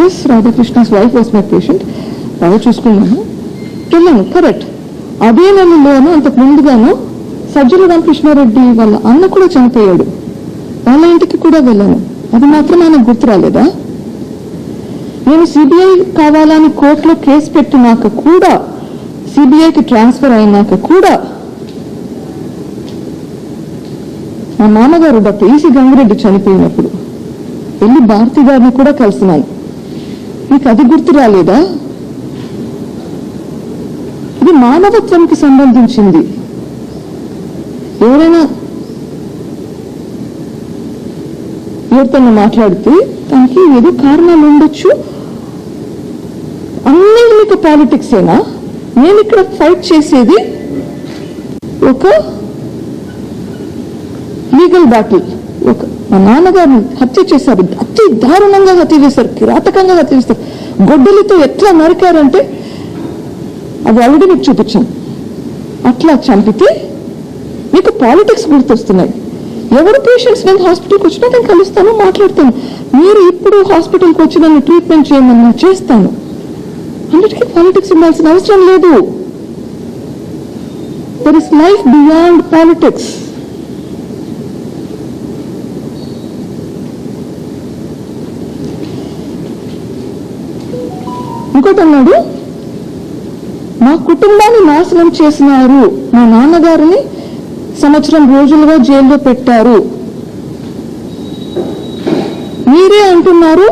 yes, Radhakrishna's wife was my patient. బాగా చూసుకున్నాను, వెళ్ళాను. కరెక్ట్. అదే నెలలోనూ అంతకు ముందుగాను సజ్జల రామకృష్ణారెడ్డి వాళ్ళ అన్న కూడా చనిపోయాడు. వాళ్ళ ఇంటికి కూడా వెళ్ళాను. అది మాత్రం నాకు గుర్తు రాలేదా? నేను సిబిఐ కావాలని కోర్టులో కేసు పెట్టినాక కూడా, సిబిఐకి ట్రాన్స్ఫర్ అయినాక కూడా మా నాన్నగారు డాక్టర్ ఈసీ గంగిరెడ్డి చనిపోయినప్పుడు వెళ్ళి భారతి గారిని కూడా కలిసినాను. మీకు అది గుర్తు రాలేదా? ఇది మానవత్వంకి సంబంధించింది. ఎవరైనా ఎవరితో మాట్లాడితే దానికి ఏదో కారణాలు ఉండొచ్చు. అన్నీ మీకు పాలిటిక్స్ ఏనా? నేను ఇక్కడ ఫైట్ చేసేది ఒక లీగల్ బ్యాటిల్. మా నాన్నగారిని హత్య చేశారు, అతి దారుణంగా హత్య చేశారు, కిరాతకంగా హత్య చేస్తారు. గొడ్డలితో ఎట్లా నరికారంటే అది ఆల్రెడీ మీకు చూపించాను. అట్లా చంపితే మీకు పాలిటిక్స్ గుర్తొస్తున్నాయి. ఎవరు పేషెంట్స్ నేను హాస్పిటల్కి వచ్చినా నేను కలుస్తాను, మాట్లాడతాను. మీరు ఇప్పుడు హాస్పిటల్కి వచ్చి నన్ను ట్రీట్మెంట్ చేయమని చేస్తాను. అన్నిటికీ పాలిటిక్స్ ఉండాల్సిన అవసరం లేదు. There is life beyond politics. ఇంకోటి అన్నాడు, మా కుటుంబాన్ని నాశనం చేసినారు, మా నాన్నగారిని సంవత్సరం రోజులుగా జైల్లో పెట్టారు. మీరే అంటున్నారు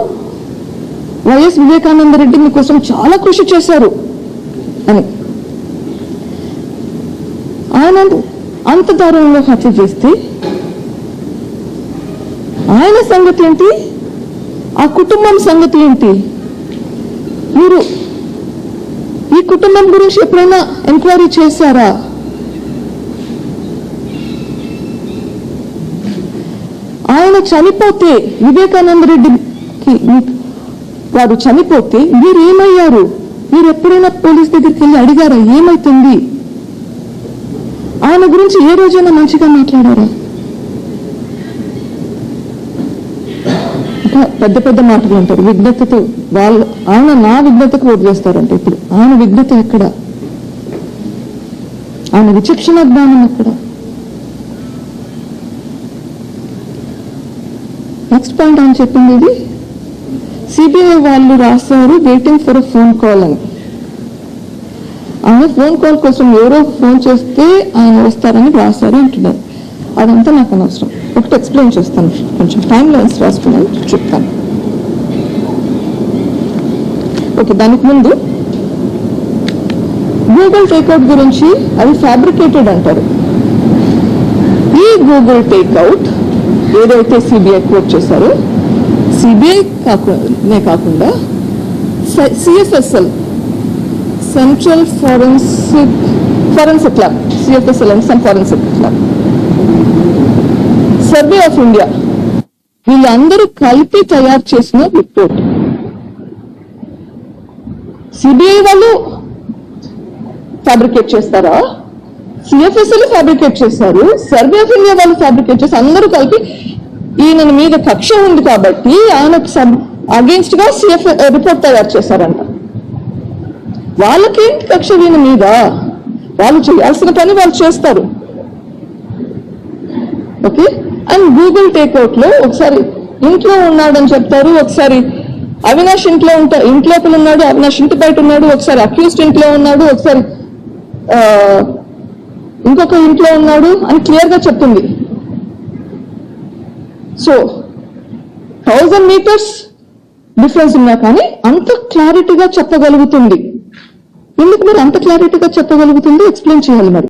వైఎస్ వివేకానంద రెడ్డి మీకోసం చాలా కృషి చేశారు అని. ఆయన అంత దారుణంగా హత్య చేస్తే ఆయన సంగతి ఏంటి? ఆ కుటుంబం సంగతి ఏంటి? మీరు ఈ కుటుంబం గురించి ఎప్పుడైనా ఎంక్వైరీ చేశారా? ఆయన చనిపోతే, వివేకానంద రెడ్డికి వారు చనిపోతే మీరు ఏమయ్యారు? మీరు ఎప్పుడైనా పోలీస్ దగ్గరికి వెళ్ళి అడిగారా ఏమైతుంది? ఆయన గురించి ఏ రోజైనా మంచిగా మాట్లాడారా? పెద్ద పెద్ద మాటలు అంటారు, విఘ్నతతో వాళ్ళు. ఆయన నా విఘ్నతకు ఓటు చేస్తారంటే ఇప్పుడు ఆయన విఘ్నత ఎక్కడ? ఆయన విచక్షణ జ్ఞానం ఎక్కడ? నెక్స్ట్ పాయింట్ ఆయన చెప్పింది ఇది, సిబిఐ వాళ్ళు రాశారు waiting for a phone call అని. ఆయన ఫోన్ కాల్ కోసం ఎవరో ఫోన్ చేస్తే ఆయన వస్తారని రాశారు అంటున్నారు. అదంతా నాకు అనవసరం. ఒకటి ఎక్స్ప్లెయిన్ చేస్తాను, కొంచెం టైం లైన్స్ రాసుకున్నాను, చెప్తాను. ఓకే, దానికి ముందు గూగుల్ టేక్అవుట్ గురించి అది ఫ్యాబ్రికేటెడ్ అంటారు. ఈ గూగుల్ టేక్అవుట్ ఏదైతే సిబిఐ కోట్ చేశారో, సిబిఐ కాకుండా CFSL, central forensic lab, CFSL and some forensic lab, survey of India, వీళ్ళందరూ కలిపి తయారు చేసిన రిపోర్ట్. సిబిఐ వాళ్ళు ఫ్యాబ్రికేట్ చేస్తారా? సిఎఫ్ఎస్ఎల్ ఫ్యాబ్రికేట్ చేశారు, సర్వే ఆఫ్ ఇండియా వాళ్ళు ఫ్యాబ్రికేట్ చేసి అందరూ కలిపి ఈయన మీద కక్ష ఉంది కాబట్టి ఆయనకు అగేన్స్ట్ గా రిపోర్ట్ తయారు చేశారంట. వాళ్ళకేంటి కక్ష ఈయన మీద? వాళ్ళు చేయాల్సిన పని వాళ్ళు చేస్తారు. ఓకే. అండ్ గూగుల్ టేక్అవుట్ లో ఒకసారి ఇంట్లో ఉన్నాడని చెప్తారు, ఒకసారి అవినాష్ ఇంట్లోపల ఉన్నాడు, అవినాష్ ఇంటి బయట ఉన్నాడు, ఒకసారి అక్యూస్డ్ ఇంట్లో ఉన్నాడు, ఒకసారి ఇంకొక ఇంట్లో ఉన్నాడు అని క్లియర్ గా చెప్తుంది. సో 1000 meters డిఫరెన్స్ ఉన్నా కానీ అంత క్లారిటీగా చెప్పగలుగుతుంది. ఎందుకు మరి అంత క్లారిటీగా చెప్పగలుగుతుంది? ఎక్స్ప్లెయిన్ చేయాలి మరి.